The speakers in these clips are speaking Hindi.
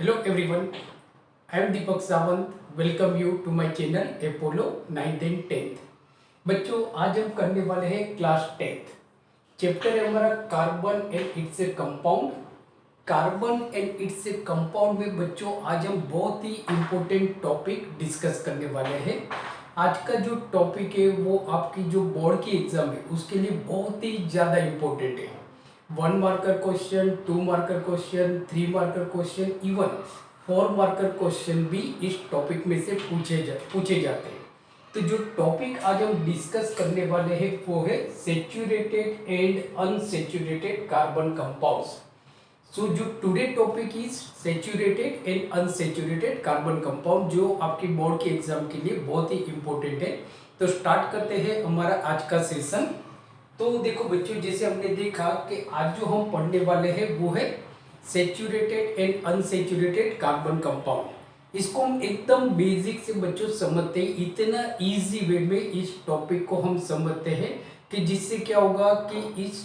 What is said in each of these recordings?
Hello everyone, I am Deepak Sawant. Welcome you to my channel Apollo 9th and 10th। बच्चों आज हम करने वाले हैं क्लास 10th। चैप्टर है हमारा carbon and it's a compound. Carbon and it's a compound में बच्चों आज हम बहुत ही इम्पोर्टेंट टॉपिक डिस्कस करने वाले हैं। आज का जो टॉपिक है वो आपकी जो बोर्ड की एग्जाम है उसके लिए बहुत ही ज़्यादा इम्पोर्टेंट है। 1 marker question, 2 marker question, 3 marker question, even 4 marker question भी इस टॉपिक में से पूछे जाते हैं। तो जो टॉपिक आज हम डिस्कस करने वाले हैं वो है saturated and unsaturated carbon compounds. So जो today topic is saturated and unsaturated carbon compound, जो आपकी बोर्ड के एग्जाम के लिए बहुत ही इंपॉर्टेंट है। तो स्टार्ट करते हैं हमारा आज का सेशन। तो देखो बच्चों, जैसे हमने देखा कि आज जो हम पढ़ने वाले हैं वो है saturated and unsaturated carbon compound. इसको हम एकदम बेसिक से बच्चों समझते हैं, इतना इजी वे में इस टॉपिक को हम समझते हैं कि जिससे क्या होगा कि इस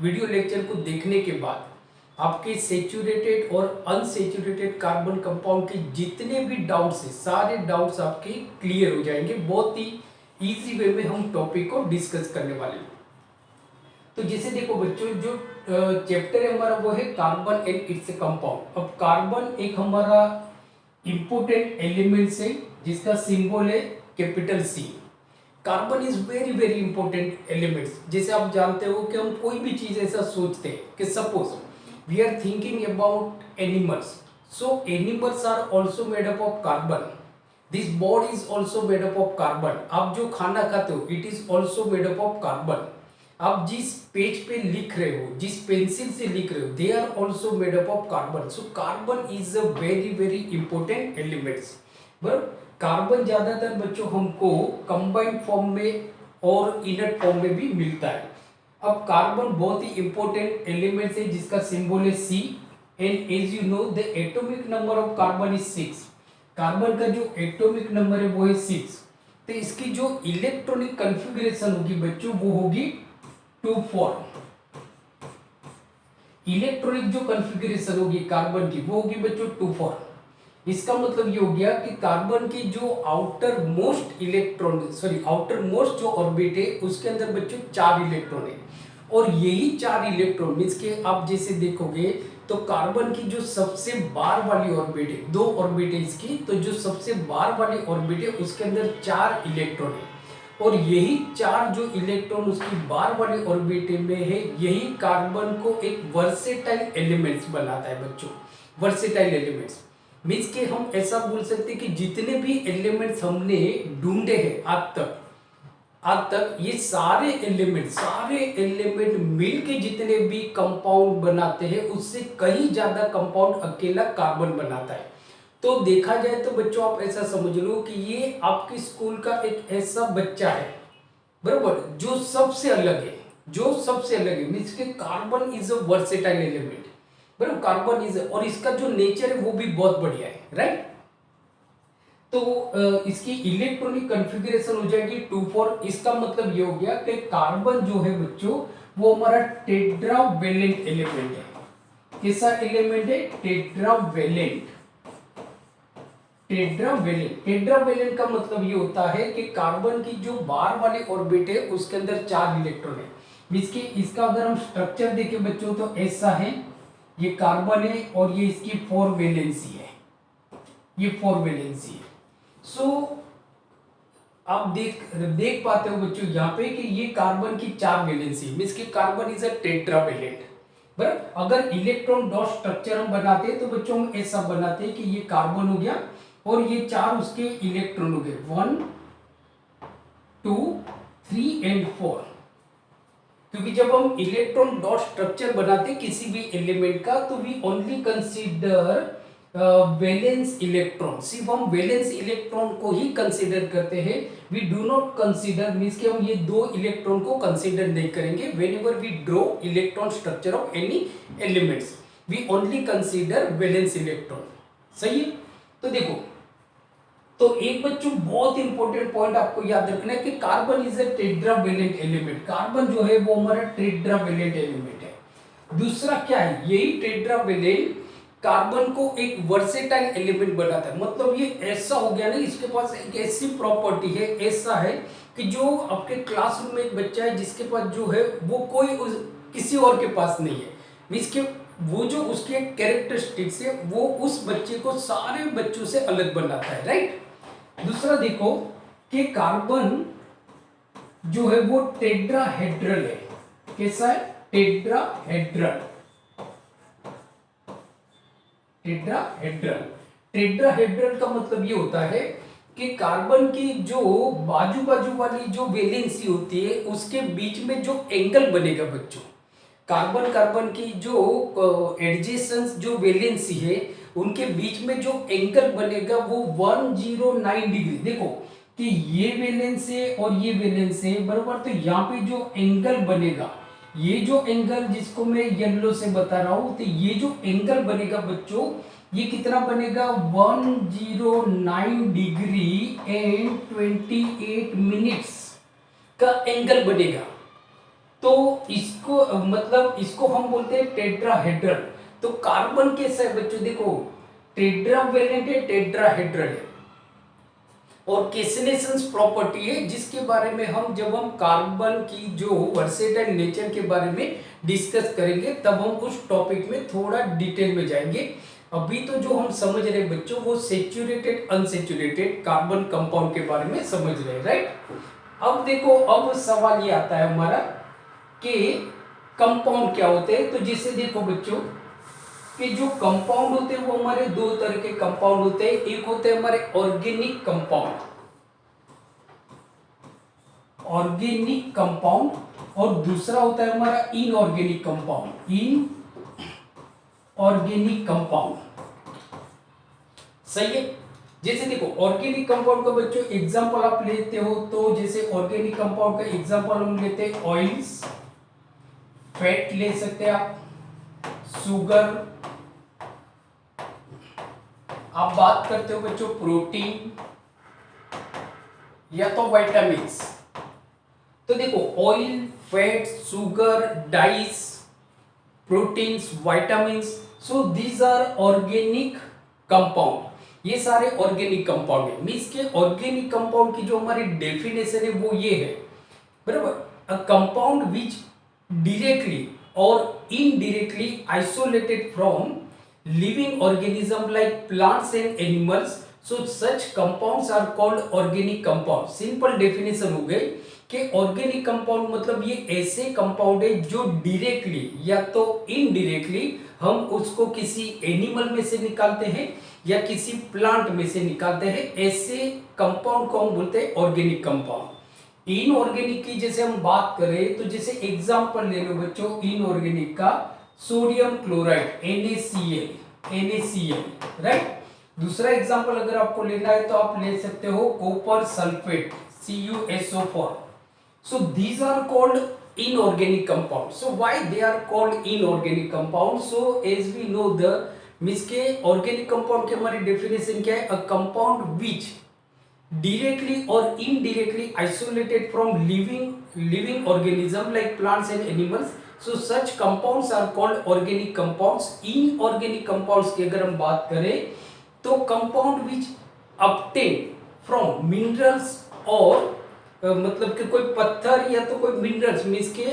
वीडियो लेक्चर को देखने के बाद आपके सैचुरेटेड और अनसैचुरेटेड कार्बन कंपाउंड के जितने भी डाउट्स हैं सारे डाउट्स आपके क्लियर हो जाएंगे। बहुत ही इजी वे में हम टॉपिक को डिस्कस करने वाले हैं। तो जैसे देखो बच्चों, जो चैप्टर है हमारा वो है carbon and it's a compound. अब कार्बन एक हमारा इंपोर्टेंट एलिमेंट्स है जिसका सिंबल है capital C. Carbon is very very important elements. जैसे आप जानते हो कि हम कोई भी चीज ऐसा सोचते हैं कि suppose we are thinking about animals, so animals are also made up of carbon. This body is also made up of carbon. आप जो खाना खाते हो it is also made up of carbon. आप जिस पेज पे लिख रहे हो, जिस पेंसिल से लिख रहे हो, they are also made up of carbon. So carbon is a very very important elements. But carbon ज्यादातर बच्चों हमको कंबाइंड फॉर्म में और इनर्ट फॉर्म में भी मिलता है। अब कार्बन बहुत ही इंपॉर्टेंट एलिमेंट्स है जिसका सिंबल है C, and as you know the atomic number of carbon is 6। Carbon का जो एटॉमिक नंबर है वो है 6। तो इसकी जो इलेक्ट्रॉनिक कॉन्फ़िगरेशन होगी बच्चों वो होगी 2,4। इलेक्ट्रॉनिक जो कॉन्फ़िगरेशन होगी कार्बन की वो होगी बच्चों 2,4। इसका मतलब ये हो गया कि कार्बन की जो आउटर मोस्ट जो ऑर्बिट है उसके अंदर बच्चों 4 इलेक्ट्रॉन है। और यही 4 इलेक्ट्रॉन मीन्स के आप जैसे देखोगे तो कार्बन की जो सबसे बाहर वाली ऑर्बिट है, 2 ऑर्बिट है इसकी, तो जो सबसे बाहर वाली ऑर्बिट है उसके अंदर 4 इलेक्ट्रॉन है। और यही 4 जो इलेक्ट्रॉन उसकी बाहर वाली ऑर्बिट में है, यही कार्बन को एक वर्सेटाइल एलिमेंट्स बनाता है बच्चों। वर्सेटाइल एलिमेंट्स मीन्स के हम ऐसा बोल सकते हैं कि जितने भी एलिमेंट्स हमने ढूंढे हैं आज तक ये सारे एलिमेंट मिलके जितने भी कंपाउंड बनाते हैं उससे कहीं ज्यादा कंपाउंड अकेला कार्बन बनाता है। तो देखा जाए तो बच्चों आप ऐसा समझ लो कि ये आपके स्कूल का एक ऐसा बच्चा है, बराबर, जो सबसे अलग है मीन्स के carbon is a versatile element. बराबर, कार्बन इज, और इसका जो नेचर है वो भी बहुत बढ़िया है, राइट। तो इसकी इलेक्ट्रॉनिक कॉन्फ़िगरेशन हो जाएगी 2,4। इसका मतलब ये हो गया कि कार्बन जो है बच्चों वो हमारा टेट्रावेलेंट एलिमेंट है। कैसा एलिमेंट है? टेट्रावेलेंट। टेट्रावेलेंट का मतलब ये होता है कि कार्बन की जो बाहर वाली ऑर्बिट है उसके अंदर 4 इलेक्ट्रॉन है। इसका अगर हम स्ट्रक्चर देखें बच्चों तो ऐसा है, ये कार्बन है और ये इसकी 4 वैलेंसी है, ये 4 वैलेंसी है। सो आप देख पाते हो बच्चों यहाँ पे कि ये कार्बन की 4 वैलेंसी मीन्स कि कार्बन इज अ टेट्रावेलेंट। बराबर, अगर इलेक्ट्रॉन डॉट स्ट्रक्चर हम बनाते हैं तो बच्चों हम ऐसा बनाते हैं कि ये कार्बन हो गया और ये 4 उसके इलेक्ट्रॉन हो गए, 1 2 3 एंड 4। क्योंकि जब हम इलेक्ट्रॉन डॉट स्ट्रक्चर बनाते हैं किसी भी एलिमेंट का तो we only consider valence electron. सिर्फ हम वैलेंस इलेक्ट्रॉन को ही कंसीडर करते हैं। We do not consider means कि हम ये 2 इलेक्ट्रॉन को कंसीडर नहीं करेंगे। Whenever we draw electron structure of any elements we only consider valence electron. सही है। तो देखो, तो एक बच्चों बहुत इंपॉर्टेंट पॉइंट आपको याद रखना है कि carbon is a tetravalent element. Carbon जो है वो हमारा टेट्रावेलेंट एलिमेंट है। दूसरा क्या है, यही टेट्रावेलेंट कार्बन को एक वर्सेटाइल एलिमेंट बनाता है। मतलब ये ऐसा हो गया ना, इसके पास एक ऐसी प्रॉपर्टी है, ऐसा है कि जो आपके क्लासरूम में एक बच्चा है जिसके पास जो है वो कोई किसी और के पास नहीं है, इसके वो जो उसके कैरेक्टरिस्टिक्स है वो उस बच्चे को सारे बच्चों से अलग बनाता है, राइट। दूसरा देखो कि कार्बन जो है वो टेट्राहेड्रल है। कैसा है? टेट्राहेड्रल। टेट्राहेड्रल टेट्राहेड्रल का मतलब ये होता है कि कार्बन की जो बाजू बाजू वाली जो वैलेंसी होती है उसके बीच में जो एंगल बनेगा बच्चों, कार्बन कार्बन की जो एडजेसेंस जो वैलेंसी है उनके बीच में जो एंगल बनेगा वो 109 डिग्री। देखो कि ये वैलेंस है और ये वैलेंस है बराबर, तो यहाँ पे जो एंगल बनेगा, ये जो एंगल जिसको मैं येलो से बता रहा हूं, तो ये जो एंगल बनेगा बच्चों ये कितना बनेगा? 109 डिग्री एंड 28 मिनट्स का एंगल बनेगा। तो इसको मतलब इसको हम बोलते हैं टेट्राहेड्रल। तो कार्बन कैसा है बच्चों? देखो टेट्रावेलेंट है, टेट्राहेड्रल है, और कैसिनेशंस प्रॉपर्टी है जिसके बारे में हम जब हम कार्बन की जो वर्सेटाइल नेचर के बारे में डिस्कस करेंगे तब हम उस टॉपिक में थोड़ा डिटेल में जाएंगे। अभी तो जो हम समझ रहे हैं बच्चों वो सेचुरेटेड अनसेचुरेटेड कार्बन कंपाउंड के बारे में समझ रहे हैं, राइट। अब देखो, अब सवाल ये आता है हमारा कि कंपाउंड क्या होते हैं। तो जैसे देखो बच्चों कि जो कंपाउंड होते हैं वो हमारे दो तरह के कंपाउंड होते हैं। एक होते हैं हमारे ऑर्गेनिक कंपाउंड, ऑर्गेनिक कंपाउंड, और दूसरा होता है हमारा इनऑर्गेनिक कंपाउंड, इनऑर्गेनिक कंपाउंड। सही है। जैसे देखो ऑर्गेनिक कंपाउंड का बच्चों एग्जांपल आप लेते हो, तो जैसे ऑर्गेनिक कंपाउंड का एग्जांपल हम लेते हैं ऑयल्स, फैट ले सकते हैं आप, शुगर, आप बात करते हो बच्चों प्रोटीन या तो विटामिन्स। तो देखो oil, fat, sugar, dyes, proteins, vitamins, so these are organic compound. ये सारे ऑर्गेनिक कंपाउंड है। मीन्स के ऑर्गेनिक कंपाउंड की जो हमारी डेफिनेशन है वो ये है, बराबर, a compound which directly or indirectly isolated from living organism like plants and animals, so such compounds are called organic compound। Simple definition हो गई कि ऑर्गेनिक कंपाउंड मतलब ये ऐसे कंपाउंड है जो डायरेक्टली या तो इनडायरेक्टली हम उसको किसी एनिमल में से निकालते हैं या किसी प्लांट में से निकालते हैं, ऐसे कंपाउंड को हम बोलते हैं ऑर्गेनिक कंपाउंड। इनऑर्गेनिक की जैसे हम बात करें तो जैसे एग्जांपल ले लो बच्चों इनऑर्गेनिक का, sodium chloride NaCl, NaCl, right. दूसरा एग्जांपल अगर आपको लेना है तो आप ले सकते हो copper sulphate, CuSO4। So these are called inorganic compound. So why they are called inorganic compound? So as we know the means के ऑर्गेनिक कंपाउंड की हमारी डेफिनेशन क्या है? A compound which directly or indirectly isolated from living organism like plants and animals, so such compounds are called organic compounds। inorganic compounds की अगर हम बात करें तो compound which obtain from minerals और मतलब कि कोई पत्थर या तो कोई मिनरल्स मीन्स के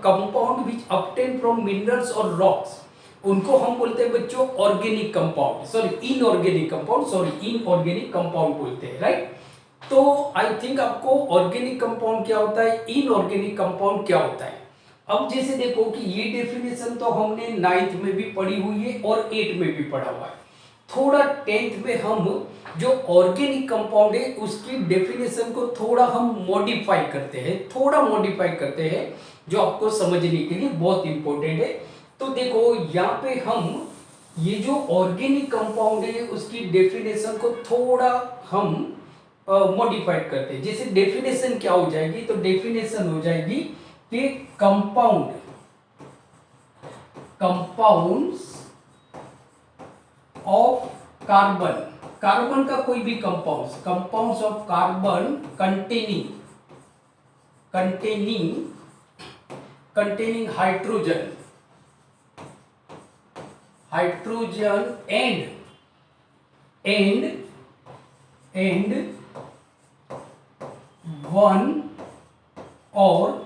compound which obtain from minerals और रॉक्स, उनको हम बोलते हैं बच्चों organic compound, sorry inorganic compound, sorry inorganic compound बोलते हैं, राइट। तो आई थिंक आपको ऑर्गेनिक कंपाउंड क्या होता है, इनऑर्गेनिक कंपाउंड क्या होता है। अब जैसे देखो कि ये डेफिनेशन तो हमने 9th में भी पढ़ी हुई है और 8th में भी पढ़ा हुआ है। थोड़ा 10th में हम जो ऑर्गेनिक कंपाउंड है उसकी डेफिनेशन को थोड़ा हम मॉडिफाई करते हैं, थोड़ा मॉडिफाई करते हैं जो आपको समझने के लिए बहुत इंपॉर्टेंट है। तो देखो यहाँ पे हम ये जो ऑर्गेनिक कंपाउंड है उसकी डेफिनेशन को थोड़ा हम मॉडिफाइड करते हैं। जैसे डेफिनेशन क्या हो जाएगी? तो डेफिनेशन हो जाएगी कि compound, compounds of carbon, carbon का कोई भी compounds, compounds of carbon containing containing hydrogen, hydrogen and one और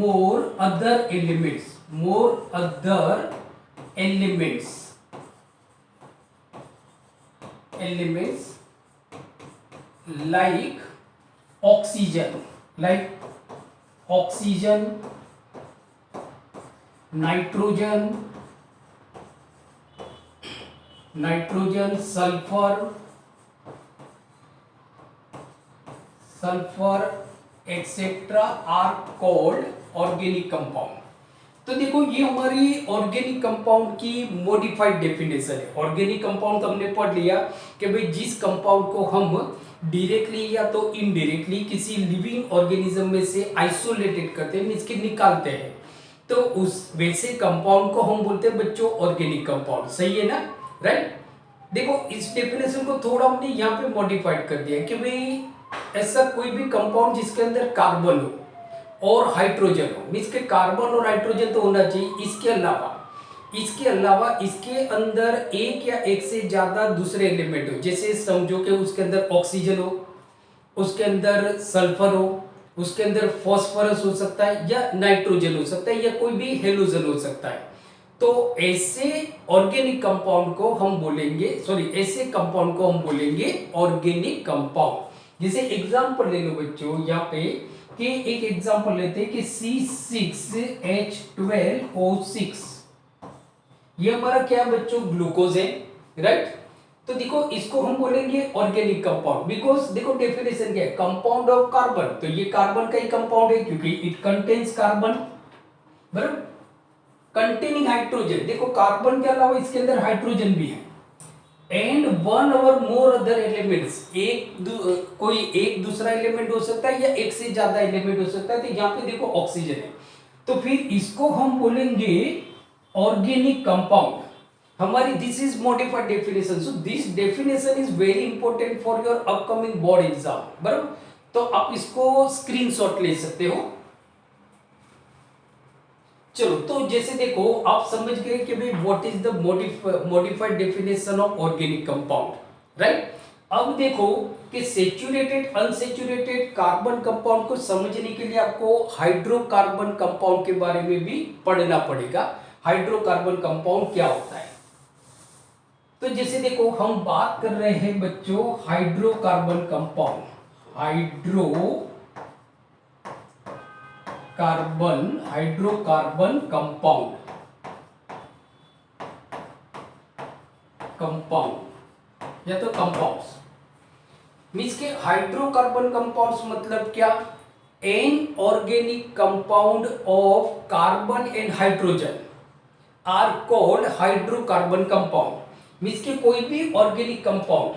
more other elements like oxygen, nitrogen, sulfur etcetera are called organic compound. तो देखो ये हमारी ऑर्गेनिक कंपाउंड की मॉडिफाइड डेफिनेशन है। ऑर्गेनिक कंपाउंड तो हमने पढ़ लिया कि भाई जिस कंपाउंड को हम डायरेक्टली या तो इनडायरेक्टली किसी लिविंग ऑर्गेनिज्म में से आइसोलेटेड करते हैं, मींस कि निकालते हैं, तो उस वैसे कंपाउंड को हम बोलते हैं बच्चों ऑर्गेनिक कंपाउंड। सही है ना, राइट। देखो इस डेफिनेशन को थोड़ा हमने यहाँ पे मॉडिफाइड कर दिया कि भाई ऐसा कोई भी कंपाउंड जिसके अंदर कार्बन हो और हाइड्रोजन हो, मींस के कार्बन और हाइड्रोजन तो होना चाहिए, इसके अलावा इसके अंदर एक या एक से ज्यादा दूसरे एलिमेंट हो, जैसे समझो कि उसके अंदर ऑक्सीजन हो, उसके अंदर सल्फर हो, उसके अंदर फॉस्फोरस हो सकता है या नाइट्रोजन हो सकता है या कोई भी हेलोजन हो सकता है। तो ऐसे ऑर्गेनिक कंपाउंड को हम बोलेंगे, ऐसे कंपाउंड को हम बोलेंगे ऑर्गेनिक कंपाउंड। जैसे एग्जांपल ले लो बच्चों यहाँ पे कि एक एग्जांपल लेते हैं कि C6H12O6, ये हमारा क्या बच्चों ग्लूकोज है, राइट। तो देखो इसको हम बोलेंगे ऑर्गेनिक कंपाउंड, बिकॉज देखो डेफिनेशन क्या है, कंपाउंड ऑफ कार्बन, तो ये कार्बन का ही कंपाउंड है क्योंकि इट कंटेन्स कार्बन, बराबर, कंटेनिंग हाइड्रोजन, देखो कार्बन के अलावा इसके अंदर हाइड्रोजन भी है, एंड वन और मोर अदर एलिमेंट्स, कोई एक दूसरा एलिमेंट हो सकता है या एक से ज्यादा एलिमेंट हो सकता है। तो यहाँ पे देखो ऑक्सीजन है, तो फिर इसको हम बोलेंगे ऑर्गेनिक कंपाउंड। हमारी this is modified definition, so this definition is very important for your upcoming board exam, बराबर। तो आप इसको स्क्रीनशॉट ले सकते हो। चलो, तो जैसे देखो आप समझ गए कि भाई what is the modified definition of organic compound, right. अब देखो कि सैचुरेटेड अनसैचुरेटेड कार्बन कंपाउंड को समझने के लिए आपको हाइड्रोकार्बन कंपाउंड के बारे में भी पढ़ना पड़ेगा। हाइड्रोकार्बन कंपाउंड क्या होता है, तो जैसे देखो हम बात कर रहे हैं बच्चों हाइड्रोकार्बन कंपाउंड, हाइड्रोकार्बन कंपाउंड या तो कंपाउंड्स, मींस के हाइड्रोकार्बन कंपाउंड्स मतलब क्या, an organic compound of carbon and hydrogen are called hydrocarbon compound. Means के कोई भी organic compound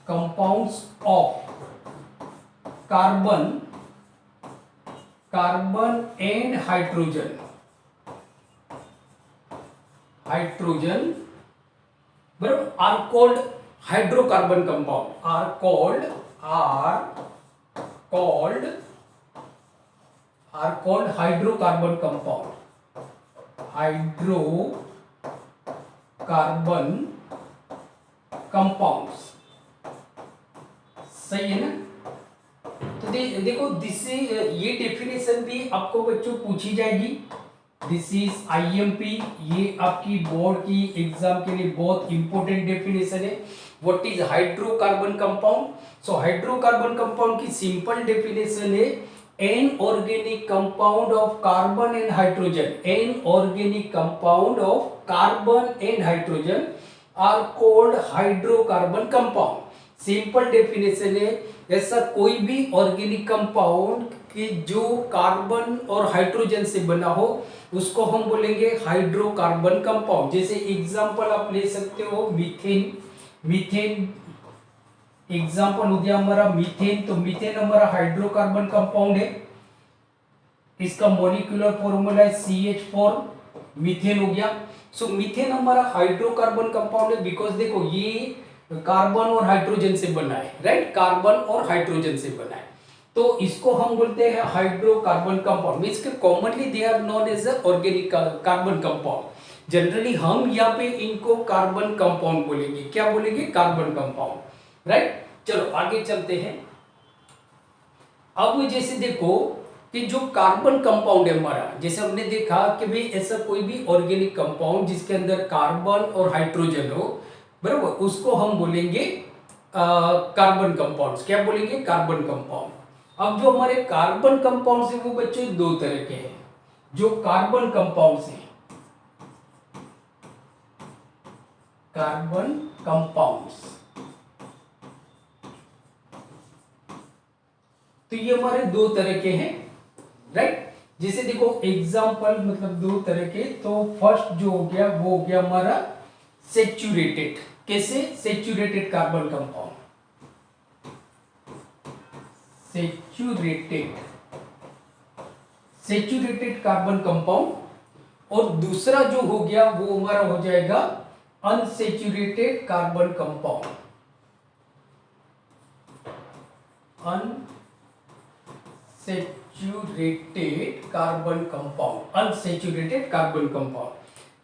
compounds of carbon and hydrogen बराबर are called hydrocarbon compound, are called hydrocarbon compound, hydrocarbon compounds. सही है ना। तो देखो ये डेफिनेशन भी आपको बच्चों पूछी जाएगी। दिस इज आईएमपी, ये आपकी बोर्ड की एग्जाम के लिए बहुत इंपॉर्टेंट डेफिनेशन है। What is hydrocarbon compound, so hydrocarbon compound की सिंपल डेफिनेशन है an organic compound of carbon and hydrogen, an organic compound of carbon and hydrogen are called hydrocarbon compound। Simple definition है, ऐसा कोई भी ऑर्गेनिक कंपाउंड कि जो कार्बन और हाइड्रोजन से बना हो उसको हम बोलेंगे हाइड्रोकार्बन कंपाउंड। जैसे एग्जांपल आप ले सकते हो मीथेन एग्जाम्पल हो गया हमारा मीथेन, तो मीथेन हमारा हाइड्रोकार्बन कंपाउंड है, इसका मॉलिक्यूलर फॉर्मूला है CH4, मीथेन हो गया। सो मीथेन हमारा हाइड्रोकार्बन कंपाउंड है बिकॉज देखो ये कार्बन और हाइड्रोजन से बना है, राइट, कार्बन और हाइड्रोजन से बना है, तो इसको हम बोलते हैं हाइड्रोकार्बन कंपाउंड। मींस के commonly they are known as organic carbon compound. Generally हम यहाँ पे इनको कार्बन कंपाउंड बोलेंगे। क्या बोलेंगे? Carbon compound, right. चलो आगे चलते हैं। अब जैसे देखो कि जो कार्बन कंपाउंड है हमारा, जैसे हमने देखा कि भाई ऐसा कोई भी ऑर्गेनिक कंपाउंड जिसके अंदर कार्बन और हाइड्रोजन हो, बराबर, उसको हम बोलेंगे कार्बन कंपाउंड्स। क्या बोलेंगे? Carbon compound. अब जो हमारे कार्बन कंपाउंड्स है वो बच्चों दो तरह के हैं। जो कार्बन कंपाउंड्स हैं, कार्बन कंपाउंड्स, तो ये हमारे दो तरह के हैं, राइट। जैसे देखो एग्जांपल, मतलब दो तरह के, तो फर्स्ट जो हो गया वो हो गया हमारा सेचुरेटेड। कैसे? Saturated carbon compound, saturated carbon compound. और दूसरा जो हो गया वो हमारा हो जाएगा unsaturated carbon compound, unsaturated carbon compound, unsaturated carbon compound.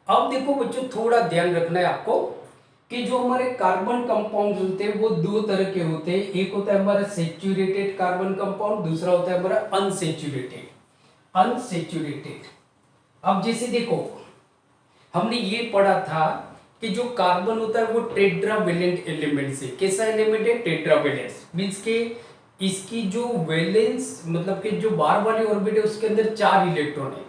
अब देखो बच्चों, थोड़ा ध्यान रखना है आपको कि जो हमारे कार्बन कंपाउंड होते हैं वो दो तरह के होते हैं। एक होता है हमारा सेचुरेटेड कार्बन कंपाउंड, दूसरा होता है हमारा अनसेचुरेटेड। अब जैसे देखो हमने ये पढ़ा था कि जो कार्बन होता है वो टेट्रावेलेंट एलिमेंट से। कैसा एलिमेंट है? टेट्रावेलेंट। मींस के इसकी जो वैलेंस, मतलब कि जो बार वाली ऑर्बिट है उसके अंदर 4 इलेक्ट्रॉन है,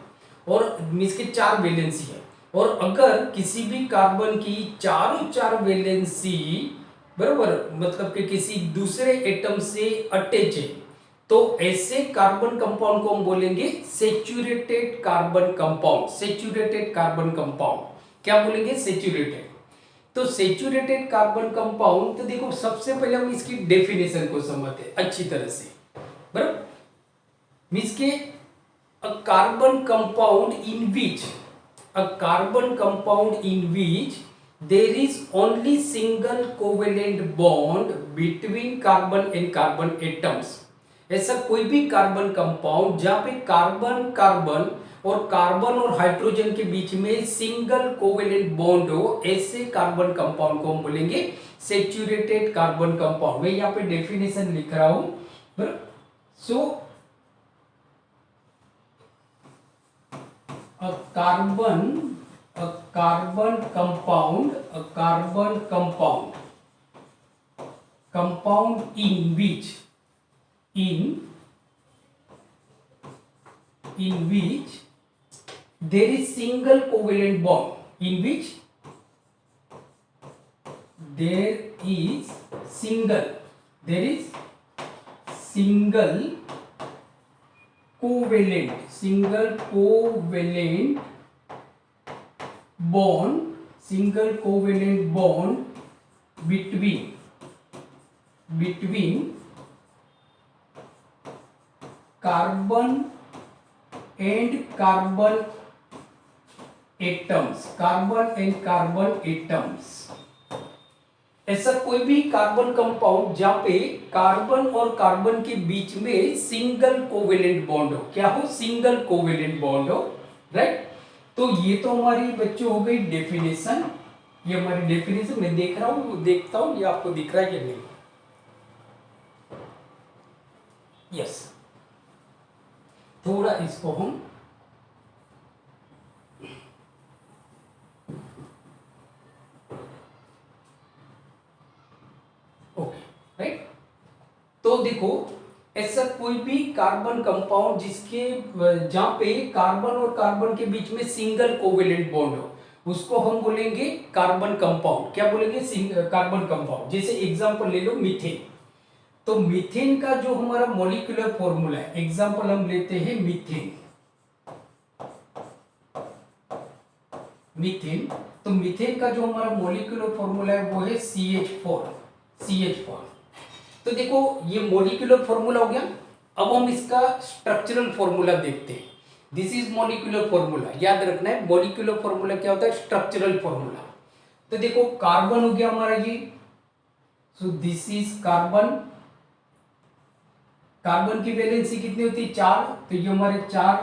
और मींस के 4 वैलेंसी है। और अगर किसी भी कार्बन की चारों 4 वैलेंसी, बराबर, मतलब कि किसी दूसरे एटम से अटैच है, तो ऐसे कार्बन कंपाउंड को हम बोलेंगे saturated carbon compound. Saturated carbon compound क्या बोलेंगे? सेचुरेटेड। तो सेचुरेटेड कार्बन कंपाउंड, तो देखो सबसे पहले हम इसकी डेफिनेशन को समझते हैं अच्छी तरह से, बराबर। मींस के a carbon compound in which, a carbon compound in which there is only single covalent bond between carbon and carbon atoms। ऐसा कोई भी कार्बन कंपाउंड जहां पे कार्बन कार्बन और हाइड्रोजन के बीच में सिंगल कोवेलेंट बॉन्ड हो, ऐसे कार्बन कंपाउंड को हम बोलेंगे सेचुरेटेड कार्बन कंपाउंड। मैं यहाँ पे डेफिनेशन लिख रहा हूं। सो a carbon compound in which there is single covalent bond, in which there is single covalent bond between carbon and carbon atoms। ऐसा कोई भी कार्बन कंपाउंड जहां पे कार्बन और कार्बन के बीच में सिंगल कोवेलेंट बॉन्ड हो। क्या हो? सिंगल कोवेलेंट बॉन्ड हो, राइट। तो ये तो हमारी बच्चों हो गई डेफिनेशन। ये हमारी डेफिनेशन मैं देख रहा हूं, देखता हूं ये आपको दिख रहा है कि नहीं। यस, थोड़ा इसको हम ओके, राइट। तो देखो ऐसा कोई भी कार्बन कंपाउंड जिसके जहां पे कार्बन और कार्बन के बीच में सिंगल कोवेलेंट बॉन्ड हो, उसको हम बोलेंगे कार्बन कंपाउंड। क्या बोलेंगे? Carbon compound. जैसे एग्जांपल ले लो मीथेन। तो मीथेन का जो हमारा मॉलिक्यूलर फॉर्मूला है, एग्जांपल हम लेते हैं मीथेन। तो मीथेन का जो हमारा मॉलिक्यूलर फॉर्मूला है वो है CH4। तो देखो ये मॉलिक्यूलर फॉर्मूला हो गया। अब हम इसका स्ट्रक्चरल फॉर्मूला देखते हैं। This is molecular formula. याद रखना है मॉलिक्यूलर फॉर्मूला क्या होता है? Structural formula. तो देखो कार्बन हो गया हमारा ये, so this is carbon. Carbon की वैलेंसी कितनी होती है? 4, तो ये हमारे 4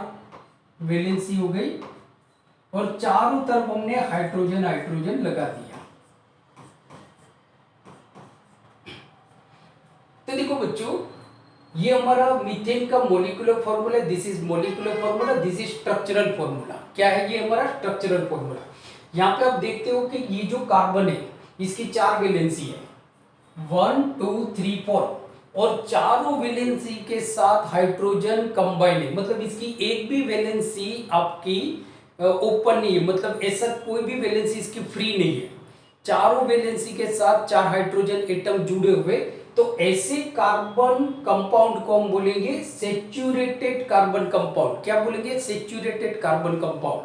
वैलेंसी हो गई और चारों तरफ हमने हाइड्रोजन हाइड्रोजन लगा दिया। तो देखो बच्चों, ये हमारा मीथेन का molecular formula, this is molecular formula, this is structural formula. क्या है ये हमारा स्ट्रक्चरल फॉर्मूला। यहाँ पे आप देखते हो कि ये जो कार्बन है इसकी 4 वैलेंसी है, 1 2 3 4, और चारों वैलेंसी के साथ हाइड्रोजन कंबाइन है, मतलब इसकी एक भी वैलेंसी आपकी ओपन नहीं है, मतलब ऐसा कोई भी वैलेंसी इसकी फ्री नहीं है। चारों वैलेंसी के साथ 4 हाइड्रोजन एटम जुड़े हुए, तो ऐसे कार्बन कंपाउंड को हम बोलेंगे सैचुरेटेड कार्बन कंपाउंड। क्या बोलेंगे? Saturated carbon compound.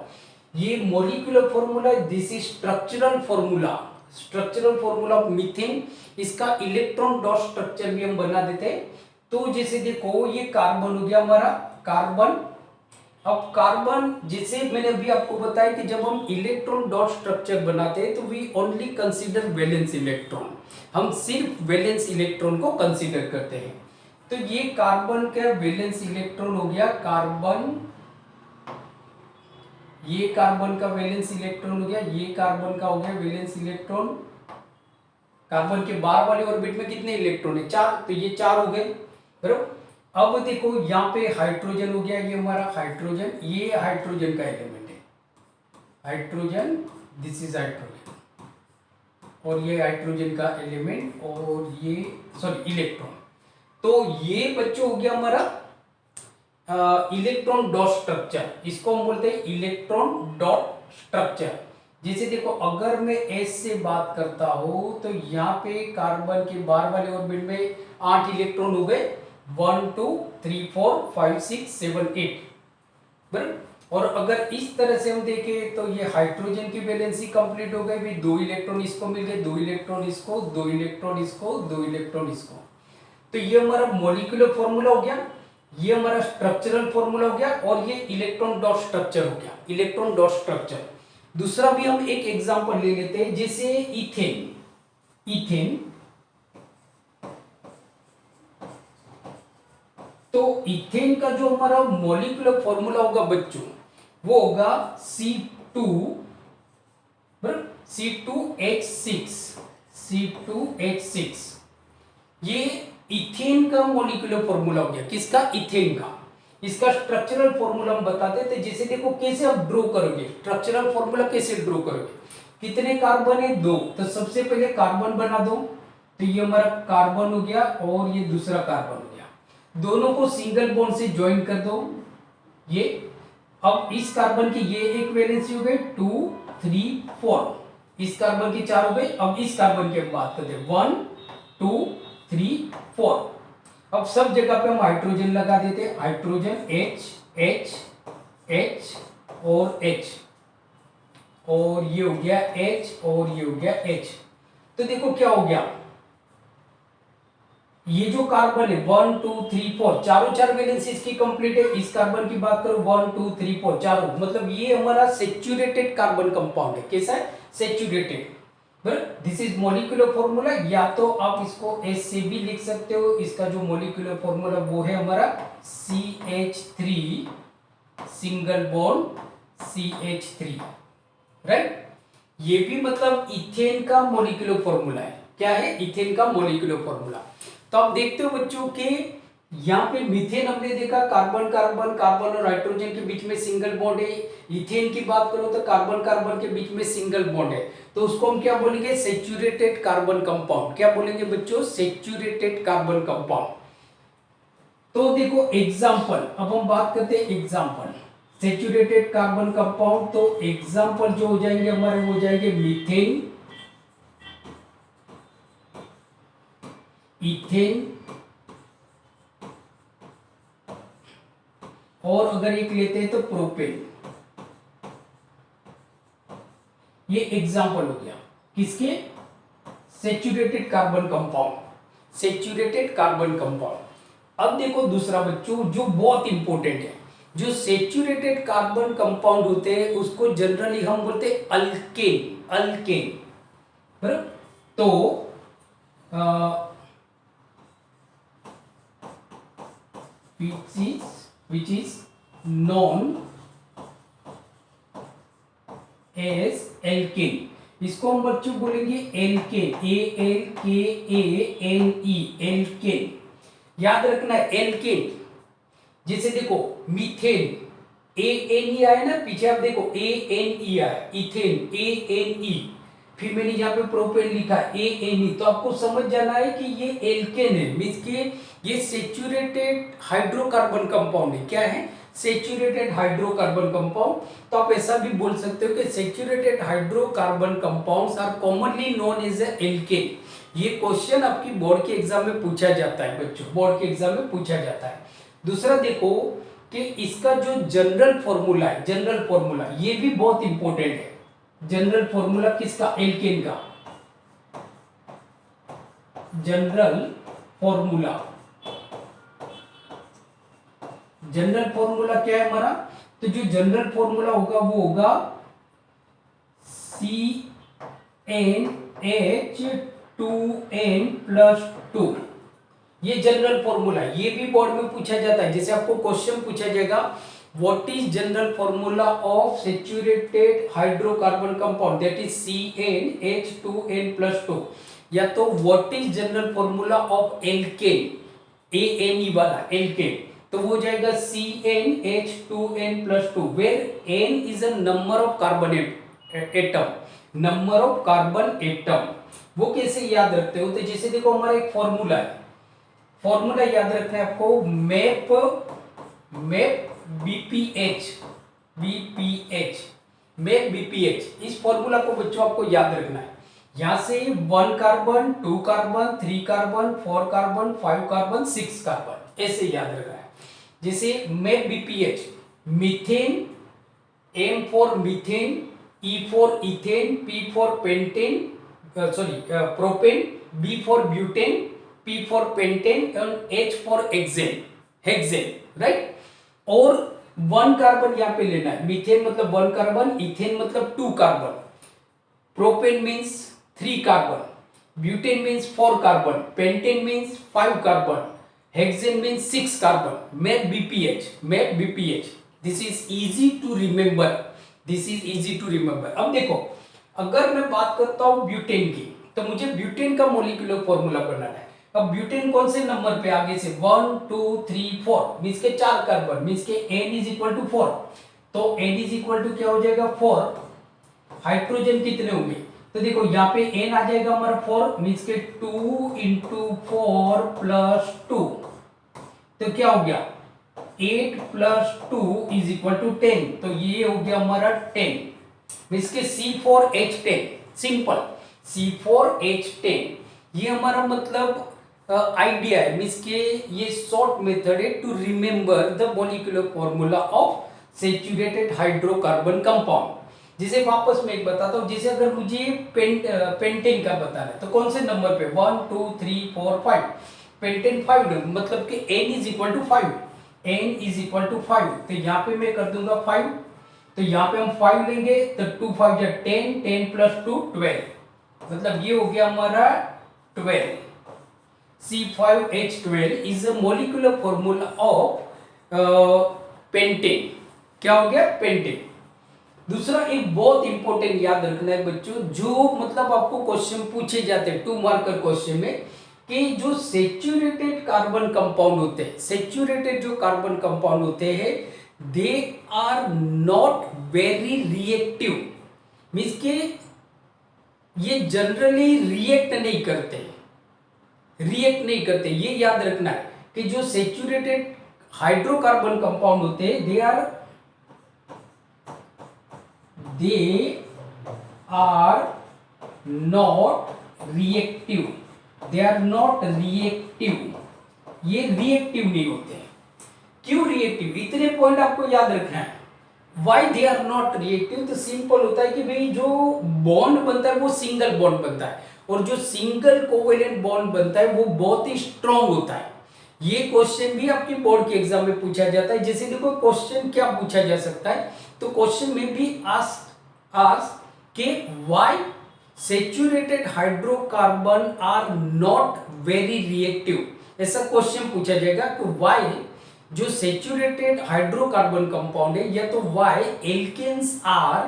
ये molecular formula, this is structural formula, structural formula of methane. इसका इलेक्ट्रॉन डॉट स्ट्रक्चर भी हम बना देते हैं। तो जैसे देखो ये कार्बन हो गया हमारा, कार्बन। अब कार्बन, जैसे मैंने अभी आपको बताया कि जब हम इलेक्ट्रॉन डॉट स्ट्रक्चर बनाते हैं तो we only consider valence electron, हम सिर्फ वैलेंस इलेक्ट्रॉन को कंसीडर करते हैं। तो ये कार्बन का वैलेंस इलेक्ट्रॉन हो गया कार्बन, ये कार्बन का वैलेंस इलेक्ट्रॉन हो गया, ये कार्बन का हो गया वैलेंस इलेक्ट्रॉन। कार्बन के बाहर वाले ऑर्बिट में कितने इलेक्ट्रॉन है? 4, तो ये 4 हो गए, बराबर। अब देखो यहाँ पे हाइड्रोजन हो गया, ये हमारा हाइड्रोजन, ये हाइड्रोजन का एलिमेंट है, हाइड्रोजन, दिस इज हाइड्रोजन, और ये हाइड्रोजन का एलिमेंट, और ये सॉरी इलेक्ट्रॉन। तो ये बच्चों हो गया हमारा इलेक्ट्रॉन डॉट स्ट्रक्चर, इसको हम बोलते हैं इलेक्ट्रॉन डॉट स्ट्रक्चर। जैसे देखो अगर मैं एस से बात करता हूं तो यहाँ पे कार्बन के बाहर वाले ऑर्बिट में 8 इलेक्ट्रॉन हो गए, 1 2 3 4 5 6 7 8, बराबर। और अगर इस तरह से हम देखें तो ये हाइड्रोजन की वैलेंसी कंप्लीट हो गई, भी 2 इलेक्ट्रॉन इसको मिल गए, 2 इलेक्ट्रॉन इसको, 2 इलेक्ट्रॉन इसको, 2 इलेक्ट्रॉन इसको। तो ये हमारा मॉलिक्यूलर फॉर्मूला हो गया, ये हमारा स्ट्रक्चरल फॉर्मूला हो गया, और ये इलेक्ट्रॉन डॉट स्ट्रक्चर हो गया, इलेक्ट्रॉन डॉट स्ट्रक्चर। दूसरा भी हम एक एग्जांपल ले लेते हैं, जैसे इथेन। इथेन, तो इथेन का जो हमारा मॉलिक्यूलर फॉर्मूला होगा बच्चों, वो होगा C2, बराबर, C2H6, C2H6। ये इथेन का मॉलिक्यूलर फॉर्मूला हो गया, किसका? इथेन का। इसका स्ट्रक्चरल फॉर्मूला हम बताते थे, जैसे देखो कैसे आप ड्रॉ करोगे, स्ट्रक्चरल फॉर्मूला कैसे ड्रॉ करोगे। कितने कार्बन है? 2, तो सबसे पहले कार्बन बना दो, तो ये हमारा कार्बन हो गया और ये दूसरा कार्बन हो गया, दोनों को सिंगल बॉन्ड से ज्वाइन कर दो। ये अब इस कार्बन की ये एक वैलेंसी हो गई 2 3 4, इस कार्बन की 4 हो गई। अब इस कार्बन की हम बात करते हैं 1 2 3 4। अब सब जगह पे हम हाइड्रोजन लगा देते हैं, हाइड्रोजन H H H और H, और ये हो गया H और ये हो गया H। तो देखो क्या हो गया, ये जो कार्बन है 1 2 3 4, चारों 4 वैलेंसी इसकी कंप्लीट है। इस कार्बन की बात करो 1 2 3 4 चारों, मतलब ये हमारा सैचुरेटेड कार्बन कंपाउंड है। कैसा है? सैचुरेटेड, बराबर। दिस इज मॉलिक्यूलर फॉर्मूला, या तो आप इसको एस से भी लिख सकते हो। इसका जो मॉलिक्यूलर फॉर्मूला वो है हमारा CH3 single bond CH3, right. ये भी मतलब इथेन का मॉलिक्यूलर फॉर्मूला है। क्या है? इथेन का मॉलिक्यूलर फॉर्मूला। तो आप देखते हो बच्चों के यहाँ पे मीथेन हमने देखा, कार्बन कार्बन, कार्बन और हाइड्रोजन के बीच में सिंगल बॉन्ड है। इथेन की बात करो तो कार्बन कार्बन के बीच में सिंगल बॉन्ड है, तो उसको हम क्या बोलेंगे? Saturated carbon compound. क्या बोलेंगे बच्चों? Saturated carbon compound. तो देखो एग्जाम्पल, अब हम बात करते हैं एग्जाम्पल सैचुरेटेड कार्बन कंपाउंड। तो एग्जाम्पल जो हो जाएंगे हमारे वो हो जाएंगे मीथेन, इथेन, और अगर एक लेते हैं तो प्रोपेन। ये एग्जाम्पल हो गया किसके? Saturated carbon compound, saturated carbon compound. अब देखो दूसरा बच्चों जो बहुत इंपॉर्टेंट है, जो सैचुरेटेड कार्बन कंपाउंड होते हैं उसको जनरली हम बोलते हैं अल्केन, अल्केन, बराबर। तो which is known as alkane. इसको हम बच्चों बोलेंगे एल्केन, ALKANE, एल्केन। याद रखना है एल्केन। जैसे देखो मीथेन, ANE आया ना, पीछे आप देखो ANE आया, इथेन ANE, फिर मैंने यहाँ पे प्रोपेन लिखा ANE, तो आपको समझ जाना है कि ये एल्केन है, मीन्स के ये सेचुरेटेड हाइड्रोकार्बन कंपाउंड है। क्या है? Saturated hydrocarbon compound. तो आप ऐसा भी बोल सकते हो कि saturated hydrocarbon compounds are commonly known as alkane. ये क्वेश्चन आपकी बोर्ड के एग्जाम में पूछा जाता है बच्चों, बोर्ड के एग्जाम में पूछा जाता है। दूसरा देखो कि इसका जो जनरल फॉर्मूला है, जनरल फॉर्मूला ये भी बहुत इंपॉर्टेंट है। जनरल फॉर्मूला किसका? एल्केन का। जनरल फॉर्मूला, जनरल फॉर्मूला क्या है हमारा? तो जो जनरल फॉर्मूला होगा वो होगा CnH2n+2। ये जनरल फॉर्मूला, ये भी बोर्ड में पूछा जाता है। जैसे आपको क्वेश्चन पूछा जाएगा what is general formula of saturated hydrocarbon compound that is CnH2n+2, या तो what is general formula of alkane, ANE वाला एल्केन, तो वो हो जाएगा CnH2n+2 where n is a number of carbon atom, number of carbon atom. वो कैसे याद रखते हो? तो जैसे देखो हमारा एक फॉर्मूला है, फॉर्मूला याद रखना है आपको, मैप BPH, मैप BPH। इस फॉर्मूला को बच्चों आपको याद रखना है। यहां से 1 carbon, 2 carbon, 3 carbon, 4 carbon, 5 carbon, 6 carbon, ऐसे याद रखना है। जैसे map BPH, methane, M for methane, E for ethane, P for pentane, propane, B for butane, P for pentane and H for hexane, right. और 1 कार्बन यहाँ पे लेना है, मीथेन मतलब 1 कार्बन, इथेन मतलब 2 carbon, propane means 3 carbon, butane means 4 carbon, pentane means 5 carbon, hexane means 6 carbon. Map BPH, this is easy to remember, अब देखो अगर मैं बात करता हूं ब्यूटेन की, तो मुझे ब्यूटेन का मॉलिक्यूलर फॉर्मूला बनाना है। अब ब्यूटेन कौन से नंबर पे आगे से 1 2 3 4 मींस के 4 कार्बन, मींस के n इज इक्वल टू 4, तो n इज इक्वल टू क्या हो जाएगा 4। हाइड्रोजन कितने होंगे? तो देखो यहाँ पे n आ जाएगा हमारा 4, मींस के 2 इंटू 4 प्लस 2, तो क्या हो गया 8 प्लस 2 इज इक्वल टू 10, तो ये हो गया हमारा 10, मींस के C4H10, सिंपल C4H10। ये हमारा मतलब आइडिया है, मींस के ये शॉर्ट मेथड है to remember the molecular formula of saturated hydrocarbon compound. जिसे वापस मैं एक बताता हूं, जैसे अगर मुझे पेंटेन का बताना है तो कौन से नंबर पे 1 2 3 4 5, पेंटेन 5 मतलब कि n is equal to 5, n is equal to 5, तो यहाँ पे मैं कर दूंगा 5, तो यहाँ पे हम 5 लेंगे तो 2 5 जा 10, 10 प्लस 2 12, मतलब ये हो गया हमारा 12। C5H12 is a molecular formula of pentane. क्या हो गया? पेंटेन। दूसरा एक बहुत इंपॉर्टेंट याद रखना है बच्चों, जो मतलब आपको क्वेश्चन पूछे जाते हैं 2 मार्कर क्वेश्चन में, कि जो सेचुरेटेड कार्बन कंपाउंड होते हैं, सेचुरेटेड जो कार्बन कंपाउंड होते हैं, they are not very reactive, means के ये जनरली रिएक्ट नहीं करते, ये याद रखना है कि जो सेचुरेटेड हाइड्रोकार्बन कंपाउंड होते हैं दे आर नॉट रिएक्टिव, ये रिएक्टिव नहीं होते हैं। क्यों रिएक्टिव? इतने पॉइंट आपको याद रखना है। Why they are not reactive? तो सिंपल होता है कि भाई जो बॉन्ड बनता है वो सिंगल बॉन्ड बनता है, और जो सिंगल कोवेलेंट बॉन्ड बनता है वो बहुत ही स्ट्रॉन्ग होता है। ये क्वेश्चन भी आपके बोर्ड के एग्जाम में पूछा जाता है। जैसे देखो क्वेश्चन क्या पूछा जा सकता है, तो क्वेश्चन में भी आस्क के why saturated hydrocarbon are not very reactive, ऐसा क्वेश्चन पूछा जाएगा कि व्हाई जो सैचुरेटेड हाइड्रोकार्बन कंपाउंड है या तो why alkanes are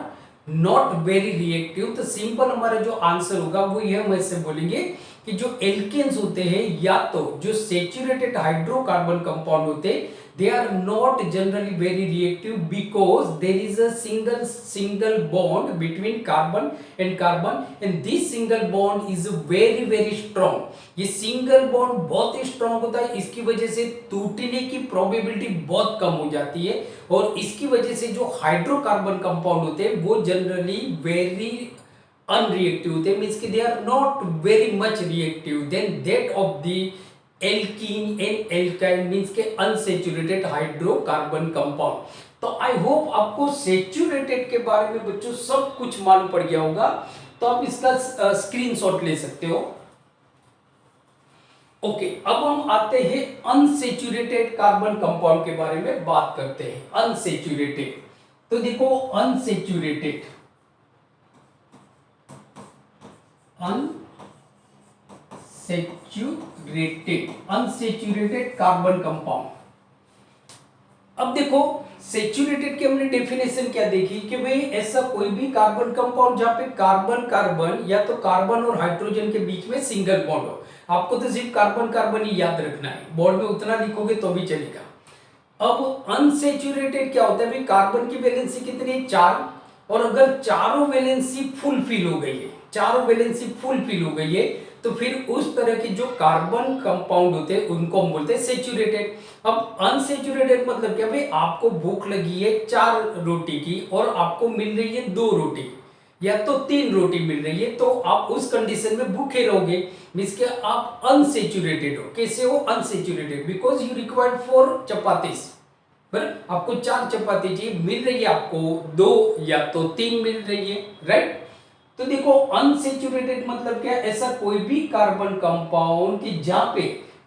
not very reactive. तो सिंपल हमारा जो आंसर होगा वो ये हम ऐसे बोलेंगे कि जो एल्केन्स होते हैं या तो जो सैचुरेटेड हाइड्रोकार्बन कंपाउंड होते हैं they are not generally very reactive because there is a single bond between carbon and this single bond is very strong। ये सिंगल बॉन्ड बहुत ही स्ट्रांग होता है, इसकी वजह से टूटने की प्रोबेबिलिटी बहुत कम हो जाती है और इसकी वजह से जो हाइड्रोकार्बन कंपाउंड होते हैं वो जनरली वेरी unreactive होते हैं, मींस कि they are not very much reactive than that of the alkene and alkyne, means के अनसैचुरेटेड हाइड्रोकार्बन कंपाउंड। तो आई होप आपको सैचुरेटेड के बारे में बच्चों सब कुछ मालूम पड़ गया होगा, तो आप इसका स्क्रीनशॉट ले सकते हो। ओके, अब हम आते हैं अनसैचुरेटेड कार्बन कंपाउंड के बारे में बात करते हैं। अनसैचुरेटेड, तो देखो अनसैचुरेटेड अनसैचुरेटेड कार्बन कंपाउंड। अब देखो सैचुरेटेड की हमने डेफिनेशन क्या देखी कि भाई ऐसा कोई भी कार्बन कंपाउंड जहां पे कार्बन कार्बन या तो कार्बन और हाइड्रोजन के बीच में सिंगल बॉन्ड हो। आपको तो सिर्फ कार्बन कार्बन ही याद रखना है, बोर्ड में उतना लिखोगे तो भी चलेगा। अब अनसैचुरेटेड क्या होता है भाई, कार्बन की वैलेंसी कितनी है 4, और अगर चारों वैलेंसी फुलफिल हो गई है, चारों वैलेंसी फुलफिल हो गई है तो फिर उस तरह के जो कार्बन कंपाउंड होते हैं उनको हम बोलते हैं सैचुरेटेड। अब अनसैचुरेटेड मतलब क्या भाई, आपको भूख लगी है 4 रोटी की और आपको मिल रही है 2 रोटी या तो 3 रोटी मिल रही है, तो आप उस कंडीशन में भूखे रहोगे, मींस के आप अनसैचुरेटेड हो। कैसे हो unsaturated, because you required 4 chapatis, आपको 4 चपाती चाहिए, मिल रही है आपको 2 या तो 3 मिल रही है, राइट। तो देखो अनसैचुरेटेड मतलब क्या, ऐसा कोई भी कार्बन कंपाउंड कि जहां पे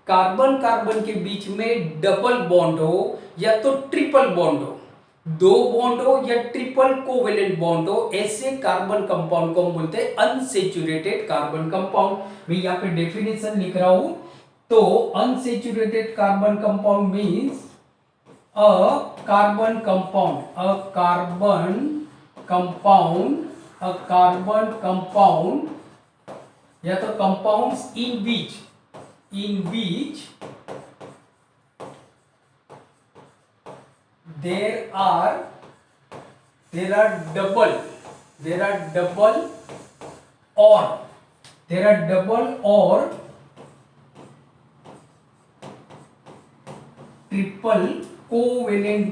कार्बन कार्बन के बीच में डबल बॉन्ड हो या तो ट्रिपल बॉन्ड हो, 2 बॉन्ड हो या ट्रिपल कोवेलेंट बॉन्ड हो, ऐसे कार्बन कंपाउंड को हम बोलते हैं अनसैचुरेटेड कार्बन कंपाउंड। मैं यहाँ पे डेफिनेशन लिख रहा हूं, तो unsaturated carbon compound means a carbon compound या तो compounds in which there are double or triple covalent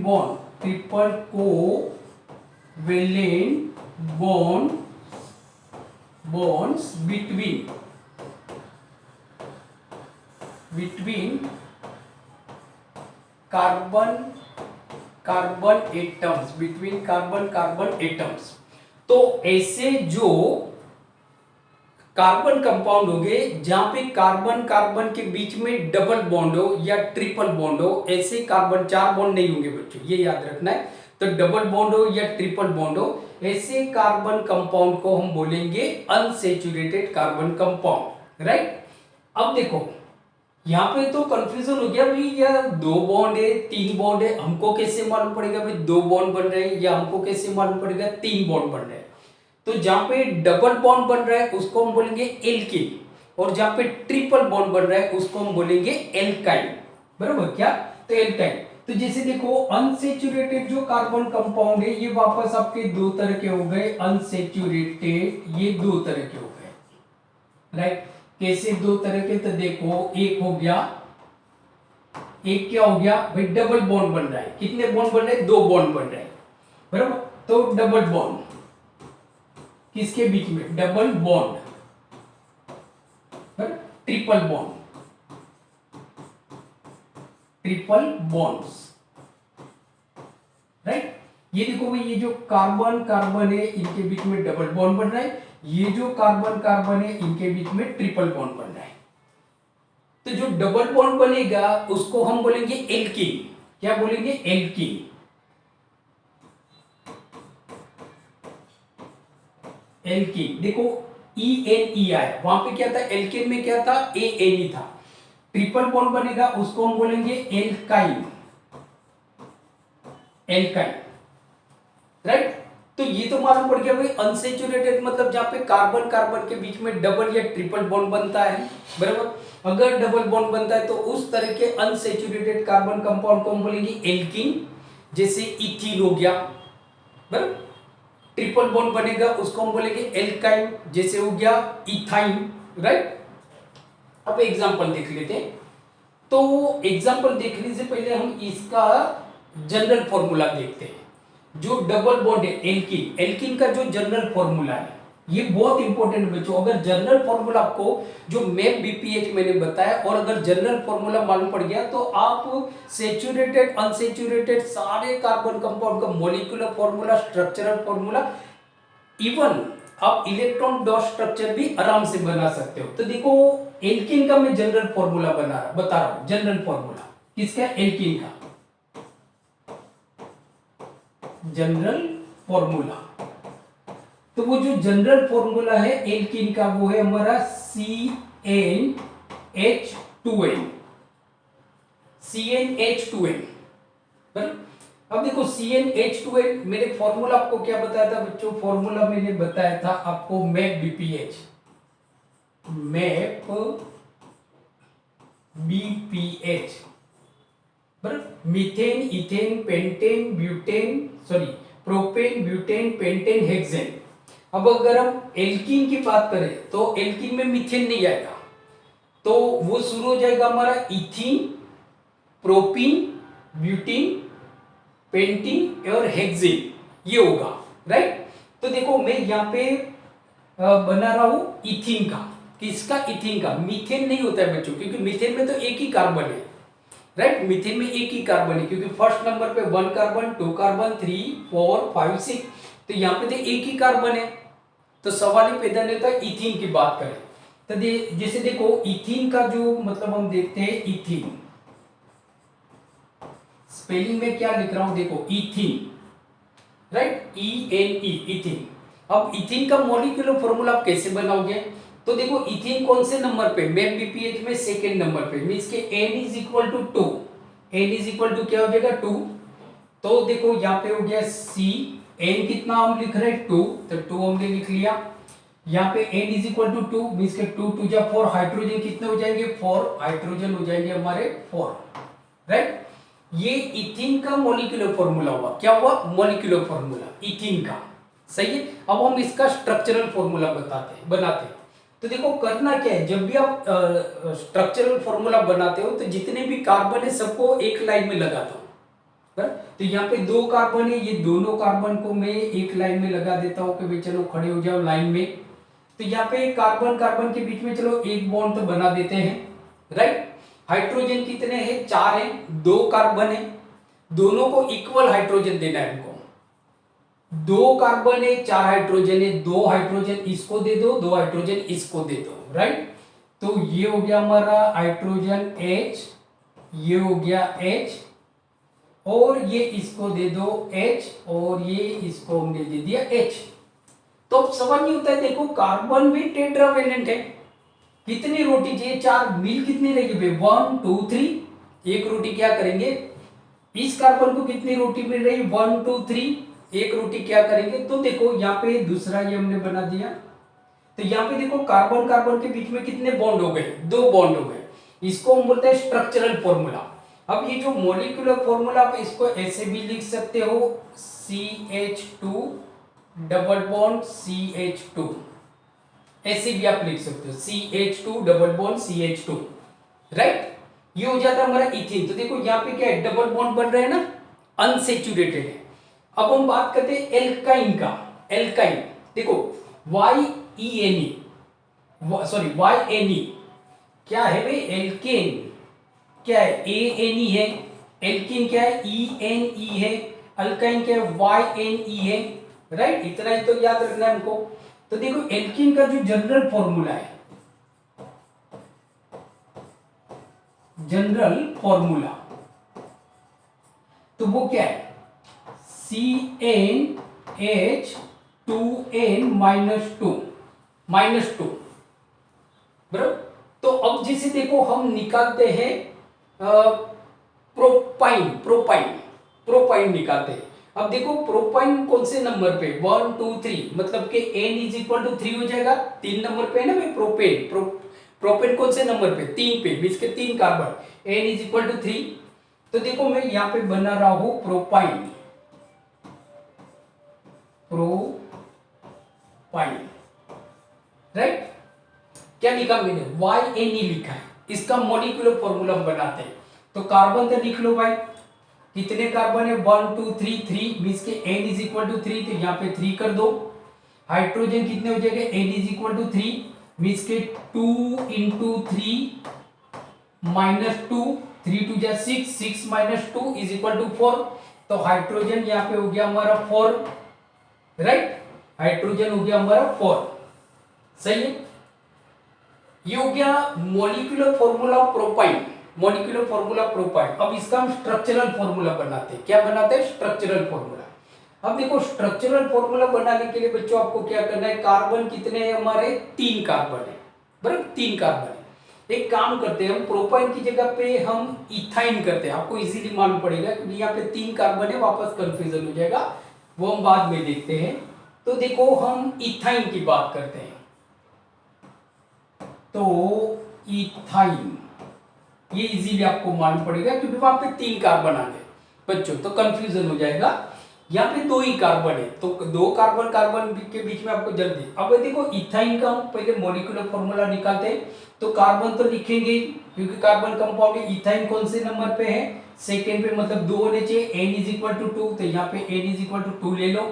bonds between carbon atoms. तो ऐसे जो कार्बन कंपाउंड हो गए जहां पे कार्बन कार्बन के बीच में डबल बॉन्ड हो या ट्रिपल बॉन्ड हो, ऐसे कार्बन 4 बॉन्ड नहीं होंगे बच्चों, ये याद रखना है। तो डबल बॉन्ड हो या ट्रिपल बॉन्ड हो, ऐसे कार्बन कंपाउंड को हम बोलेंगे अनसैचुरेटेड कार्बन कंपाउंड, राइट। अब देखो यहाँ पे तो कंफ्यूजन हो गया भाई, या 2 बॉन्ड है 3 बॉन्ड है, हमको कैसे मालूम पड़ेगा भाई 2 बॉन्ड बन रहे हैं, या हमको कैसे मालूम पड़ेगा 3 बॉन्ड बन रहे हैं। तो जहां पे डबल बॉन्ड बन रहा है उसको हम बोलेंगे एल्किन, और जहां पे ट्रिपल बॉन्ड बन रहा है उसको हम बोलेंगे एल्काइन, बराबर क्या, तो एल्काइन। तो जैसे देखो अनसैचुरेटेड जो कार्बन कंपाउंड है ये वापस आपके 2 तरह के हो गए, अनसैचुरेटेड ये 2 तरह के हो गए, राइट। कैसे 2 तरह के, तो देखो एक हो गया, एक क्या हो गया भाई डबल बॉन्ड बन रहा है, कितने बॉन्ड बन रहे हैं 2 बॉन्ड बन रहे हैं, बराबर। तो डबल बॉन्ड किसके बीच में, double bond, triple bonds, right. ये देखो भाई ये जो कार्बन कार्बन है इनके बीच में डबल बॉन्ड बन रहा है, ये जो कार्बन कार्बन है इनके बीच में ट्रिपल बॉन्ड बन रहा है। तो जो डबल बॉन्ड बनेगा उसको हम बोलेंगे एल्कीन, क्या बोलेंगे एल्कीन, एल्कीन। देखो ENE आया, वहां पे क्या था, एल्केन में क्या था, ANE था। ट्रिपल बॉन्ड बनेगा उसको हम बोलेंगे एल्काइन, एल्काइन, राइट। तो ये तो मालूम पड़ गया भाई, अनसेचुरेटेड मतलब जहां पे कार्बन कार्बन के बीच में डबल या ट्रिपल बॉन्ड बनता है, बराबर। अगर डबल बॉन्ड बनता है तो उस तरह के अनसेचुरेटेड कार्बन कंपाउंड को हम बोलेंगे एल्कीन, जैसे इथीन हो गया, बराबर। ट्रिपल बॉन्ड बनेगा उसको हम बोलेंगे एल्काइन, जैसे हो गया इथाइन, राइट। अब एग्जांपल देख लेते हैं। तो एग्जांपल देखने से पहले हम इसका जनरल फॉर्मूला देखते हैं। जो डबल बॉन्ड है एल्कीन, एल्कीन का जो जनरल फॉर्मूला है ये बहुत इंपॉर्टेंट बच्चों। अगर जनरल फॉर्मूला आपको जो मैप बीपीएच मैंने बताया और अगर जनरल फॉर्मूला मालूम पड़ गया तो आप सेचुरेटेड अनसेचुरेटेड सारे कार्बन कंपाउंड का molecular formula, structural formula, even आप इलेक्ट्रॉन डॉट स्ट्रक्चर भी आराम से बना सकते हो। तो देखो एल्कीन का मैं जनरल फॉर्मूला बता रहा हूं। जनरल फॉर्मूला किसका, एल्कीन का जनरल फॉर्मूला। तो वो जो जनरल फॉर्मूला है एल्कीन का वो है हमारा CnH2n, CnH2n, बराबर। अब देखो CnH2n मैंने फॉर्मूला आपको क्या बताया था बच्चों, फॉर्मूला मैंने बताया था आपको मैप बीपीएच, मैप बीपीएच, बराबर। Methane, ethane, pentane, butane, sorry propane, butane, pentane, hexane. अब अगर हम एल्कीन की बात करें तो एल्कीन में मीथेन नहीं आएगा, तो वो शुरू हो जाएगा हमारा इथीन, प्रोपीन, ब्यूटीन, पेंटीन और हेक्सेन, ये होगा, राइट। तो देखो मैं यहाँ पे बना रहा हूं इथीन का, किसका, इथीन का। मीथेन नहीं होता है बच्चों, क्योंकि मीथेन में तो एक ही कार्बन है, राइट। मीथेन में एक ही कार्बन है, क्योंकि फर्स्ट नंबर पे 1 कार्बन, 2 कार्बन, 3, 4, 5, 6, तो यहाँ पे तो एक ही कार्बन है। तो सवाल ही पैदा नहीं होता इथीन की बात करें तो जैसे देखो इथीन का जो मतलब हम देखते हैं, इथीन स्पेलिंग में क्या लिख रहा हूं देखो, इथीन, राइट, ENE, इथीन। अब इथीन का मॉलिक्यूलर फॉर्मूला आप कैसे बनाओगे, तो देखो इथीन कौन से नंबर पे, मैप बीपीएच में सेकेंड नंबर पे, मींस के n is equal to 2, n is equal to क्या हो जाएगा 2। तो देखो यहाँ पे हो गया C, n कितना हम लिख रहे हैं 2, तो 2 हमने लिख लिया। यहाँ पे n is equal to 2 means के 2 2 जा 4, हाइड्रोजन कितने हो जाएंगे 4, हाइड्रोजन हो जाएंगे हमारे 4, राइट। ये इथीन का मॉलिक्यूलर फॉर्मूला हुआ, क्या हुआ, मॉलिक्यूलर फॉर्मूला इथीन का, सही है। अब हम इसका स्ट्रक्चरल फॉर्मूला बनाते हैं। तो देखो करना क्या है, जब भी आप स्ट्रक्चरल फॉर्मूला बनाते हो तो जितने भी कार्बन है सबको एक लाइन में लगा दो, तो यहाँ पे 2 कार्बन है, ये दोनों कार्बन को मैं एक लाइन में लगा देता हूँ कि भाई चलो खड़े हो जाओ लाइन में। तो यहाँ पे कार्बन कार्बन के बीच में चलो एक बॉन्ड तो बना देते हैं, राइट। हाइड्रोजन कितने हैं, 4 हैं, 2 कार्बन है, दोनों को इक्वल हाइड्रोजन देना है हमको। 2 कार्बन है, 4 हाइड्रोजन है, 2 हाइड्रोजन इसको दे दो, 2 हाइड्रोजन इसको दे दो, राइट। तो ये हो गया हमारा हाइड्रोजन H, ये हो गया H, और ये इसको दे दो H, और ये इसको हमने दे दिया H। तो अब सवाल ये होता है, देखो कार्बन भी टेट्रावेलेंट है, कितनी रोटी चाहिए, 4 मिल कितनी रहेगी 1 2 3, एक रोटी क्या करेंगे, इस कार्बन को कितनी रोटी मिल रही 1 2 3, एक रोटी क्या करेंगे। तो देखो यहाँ पे दूसरा ये हमने बना दिया, तो यहाँ पे देखो कार्बन कार्बन के बीच में कितने बॉन्ड हो गए, 2 बॉन्ड हो गए, इसको हम बोलते हैं स्ट्रक्चरल फॉर्मूला। अब ये जो मॉलिक्यूलर फॉर्मूला आप इसको ऐसे भी लिख सकते हो, CH2 डबल बॉन्ड CH2, ऐसे भी आप लिख सकते हो CH2 double bond CH2, right. ये हो जाता है हमारा इथीन। तो देखो यहाँ पे क्या है, डबल बॉन्ड बन रहे हैं ना, अनसेचुरेटेड है। अब हम बात करते हैं एल्काइन का, एल्काइन देखो YENE, सॉरी YNE क्या है भाई, एल्केन क्या है, ANE है, एल्कीन क्या है ENE है, अल्काइन क्या है YNE है, राइट। इतना ही तो याद रखना है हमको। तो देखो एल्कीन का जो जनरल फॉर्मूला है, जनरल फॉर्मूला तो वो क्या है, CnH2n-2, -2 बराबर। तो अब जैसे देखो हम निकालते हैं प्रोपाइन प्रोपाइन प्रोपाइन निकालते हैं। अब देखो प्रोपाइन कौन से नंबर पे 1 2 3 मतलब कि n इज इक्वल टू 3 हो जाएगा। 3 नंबर पे है ना भाई प्रोपेन प्रोपेन कौन से नंबर पे 3 पे बीच के 3 carbon n is equal to 3। तो देखो मैं यहां पे बना रहा हूं प्रोपाइन प्रोपाइन राइट। क्या लिखा मैंने YNE लिखा है। इसका मॉलिक्यूलर फॉर्मूला बनाते हैं। तो कार्बन तो लिख लो भाई कितने कार्बन है 1 2 3 3 मींस के n इज इक्वल टू 3 तो यहाँ पे 3 कर दो। हाइड्रोजन कितने हो जाएंगे n is equal to 3 means के 2 इंटू 3 माइनस 2 3 2 जा 6 6 माइनस 2 इज इक्वल टू 4। तो हाइड्रोजन यहाँ पे हो गया हमारा 4 राइट। हाइड्रोजन हो गया हमारा 4 सही है। ये हो गया molecular formula propyne molecular formula propyne. अब इसका हम स्ट्रक्चरल फॉर्मूला बनाते हैं। क्या बनाते हैं स्ट्रक्चरल फॉर्मूला। अब देखो स्ट्रक्चरल फॉर्मूला बनाने के लिए बच्चों आपको क्या करना है कार्बन कितने हैं हमारे 3 कार्बन है बराबर 3 कार्बन है। एक काम करते हैं हम प्रोपाइन की जगह पे हम इथाइन करते हैं। आपको इजीली मालूम पड़ेगा क्योंकि यहाँ पे 3 कार्बन है वापस कंफ्यूजन हो जाएगा वो हम बाद में देखते हैं। तो देखो हम इथाइन की बात करते हैं। तो इथाइन ये इजीली आपको मालूम पड़ेगा क्योंकि वहां पे 3 कार्बन आ गए बच्चों तो कंफ्यूजन हो जाएगा। यहाँ पे 2 ही कार्बन है तो 2 कार्बन कार्बन के बीच में आपको जल्दी। अब देखो इथाइन का हम पहले मॉलिक्यूलर फॉर्मूला निकालते हैं। तो कार्बन तो लिखेंगे क्योंकि कार्बन कंपाउंड है। इथाइन कौन से नंबर पे है सेकेंड पे मतलब 2 होने चाहिए n इज इक्वल टू 2 तो यहाँ पे n इज इक्वल टू 2 ले लो।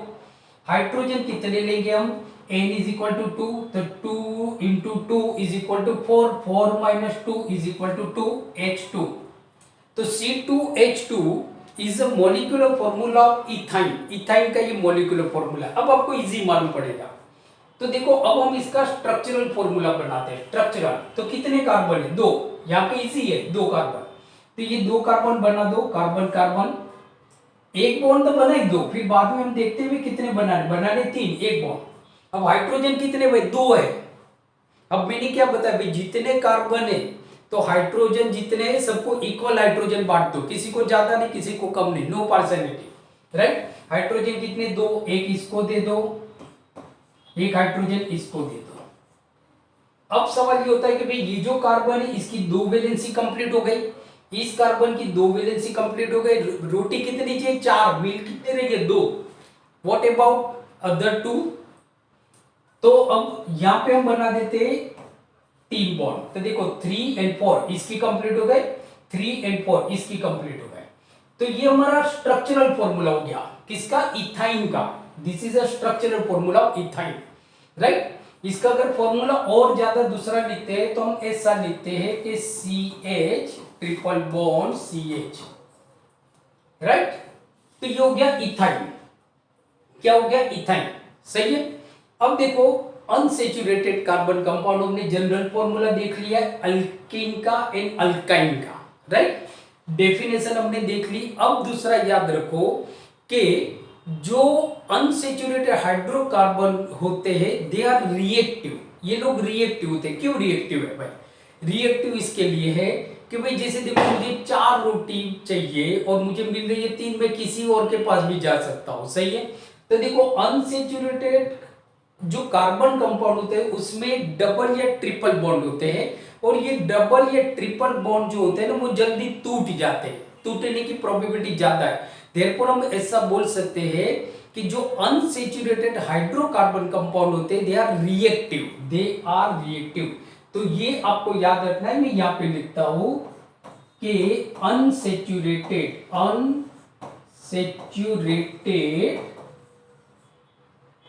हाइड्रोजन कितने लेंगे हम n इज इक्वल टू 2 तो 2 into 2 is equal to 4 4 minus 2 is equal to 2 H2। तो C2H2 is a molecular formula of ethyne. Ethyne का ये मॉलिक्यूलर फॉर्मूला अब आपको इजी मालूम पड़ेगा। तो देखो अब हम इसका स्ट्रक्चरल फॉर्मूला बनाते हैं। स्ट्रक्चरल तो कितने कार्बन है 2 यहाँ पे इजी है 2 कार्बन। तो ये 2 कार्बन बना दो कार्बन कार्बन एक बॉन्ड तो बना ही 2 फिर बाद में हम देखते हुए कितने बनाने 3 एक बॉन्ड। अब हाइड्रोजन कितने भाई 2 है। अब मैंने क्या बताया भाई जितने कार्बन है तो हाइड्रोजन जितने हैं सबको इक्वल हाइड्रोजन बांट दो किसी को ज्यादा नहीं किसी को कम नहीं नो पार्शियलिटी राइट। हाइड्रोजन कितने 2 एक इसको दे दो एक हाइड्रोजन इसको दे दो। अब सवाल ये होता है कि भाई ये जो कार्बन है इसकी 2 वैलेंसी कंप्लीट हो गई। इस कार्बन की 2 वैलेंसी कंप्लीट हो गई। रोटी कितनी चाहिए 4 मील कितने रह गए 2। What about other 2। तो अब यहां पे हम बना देते 3 बॉन्ड। तो देखो 3 and 4 इसकी कंप्लीट हो गए 3 and 4 इसकी कंप्लीट हो गए। तो ये हमारा स्ट्रक्चरल फॉर्मूला हो गया किसका इथाइन का। This is a structural formula of ethyne right. इसका अगर फॉर्मूला और ज्यादा दूसरा लिखते हैं तो हम ऐसा लिखते हैं कि CH triple bond CH right. तो ये हो गया इथाइन। क्या हो गया इथाइन सही है। अब देखो अनसेचुरेटेड कार्बन कंपाउंड हमने जनरल फॉर्मूला देख लिया अल्कीन का एंड अल्काइन का राइट। डेफिनेशन हमने देख ली। अब दूसरा याद रखो कि जो अनसेचुरेटेड हाइड्रोकार्बन होते हैं दे आर रिएक्टिव। ये लोग रिएक्टिव होते हैं। क्यों रिएक्टिव है भाई रिएक्टिव इसके लिए है कि भाई जैसे देखो मुझे 4 रोटी चाहिए और मुझे मिल रही है 3 मैं किसी और के पास भी जा सकता हूं सही है। तो देखो अनसेचुरेटेड जो कार्बन कंपाउंड होते हैं उसमें डबल या ट्रिपल बॉन्ड होते हैं और ये डबल या ट्रिपल बॉन्ड जो होते हैं ना वो जल्दी टूट जाते हैं टूटने की प्रोबेबिलिटी ज्यादा है। देयरफॉर हम ऐसा बोल सकते हैं कि जो अनसेचुरेटेड हाइड्रोकार्बन कंपाउंड होते हैं दे आर रिएक्टिव। तो ये आपको याद रखना है। मैं यहां पे लिखता हूं कि unsaturated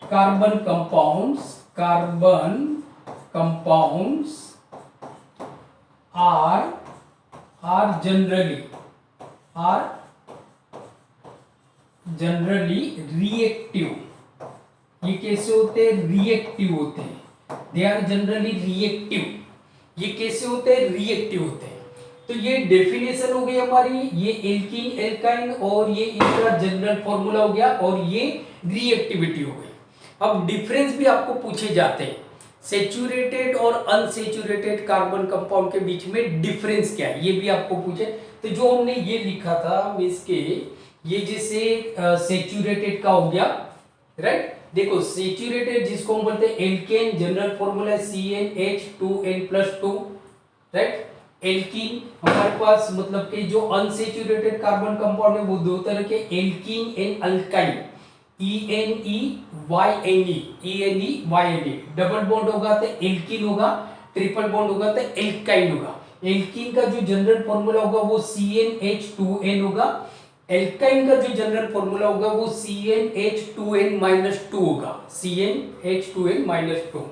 carbon compounds are generally reactive। ये कैसे होते हैं रिएक्टिव होते हैं। They are generally reactive. ये कैसे होते हैं रिएक्टिव होते हैं। तो ये डेफिनेशन हो गई हमारी। ये एल्कीन एल्काइन और ये इनका जनरल फॉर्मूला हो गया और ये रिएक्टिविटी हो गई। अब डिफरेंस भी आपको पूछे जाते हैं सेचुरेटेड और अनसेचुरेटेड कार्बन कंपाउंड के बीच में डिफरेंस क्या है, ये भी आपको पूछे। तो जो हमने ये लिखा था मींस के ये जैसे सेचुरेटेड का हो गया, राइट। देखो सेचुरेटेड जिसको हम बोलते हैं alkane, general formula CnH2n+2, right. Alkene हमारे पास मतलब कि जो अनसेचुरेटेड कार्बन कंपाउंड है वो दो तरह के, alkene and alkyne, ENE, double bond होगा तो एल्कीन होगा, ट्रिपल बॉन्ड होगा तो एल्काइन होगा। एल्कीन का जो जनरल फॉर्मूला होगा वो CnH2n होगा, एल्काइन का जो जनरल फॉर्मूला होगा वो CnH2n-2 होगा, CnH2n-2,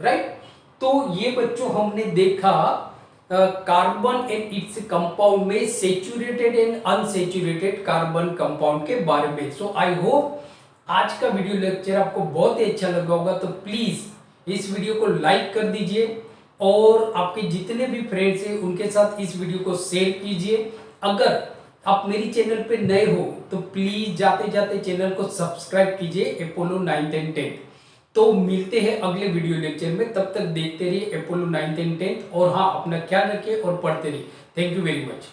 राइट। तो ये बच्चों हमने देखा कार्बन एंड इट्स कंपाउंड में saturated and unsaturated carbon compound के बारे में। सो आई होप आज का वीडियो लेक्चर आपको बहुत ही अच्छा लगा होगा। तो प्लीज इस वीडियो को लाइक कर दीजिए और आपके जितने भी फ्रेंड्स हैं उनके साथ इस वीडियो को शेयर कीजिए। अगर आप मेरी चैनल पे नए हो तो प्लीज जाते जाते चैनल को सब्सक्राइब कीजिए अपोलो 9th and 10th। तो मिलते हैं अगले वीडियो लेक्चर में, तब तक देखते रहिए अपोलो 9th and 10th। और हाँ, अपना ख्याल रखिए और पढ़ते रहिए। Thank you very much.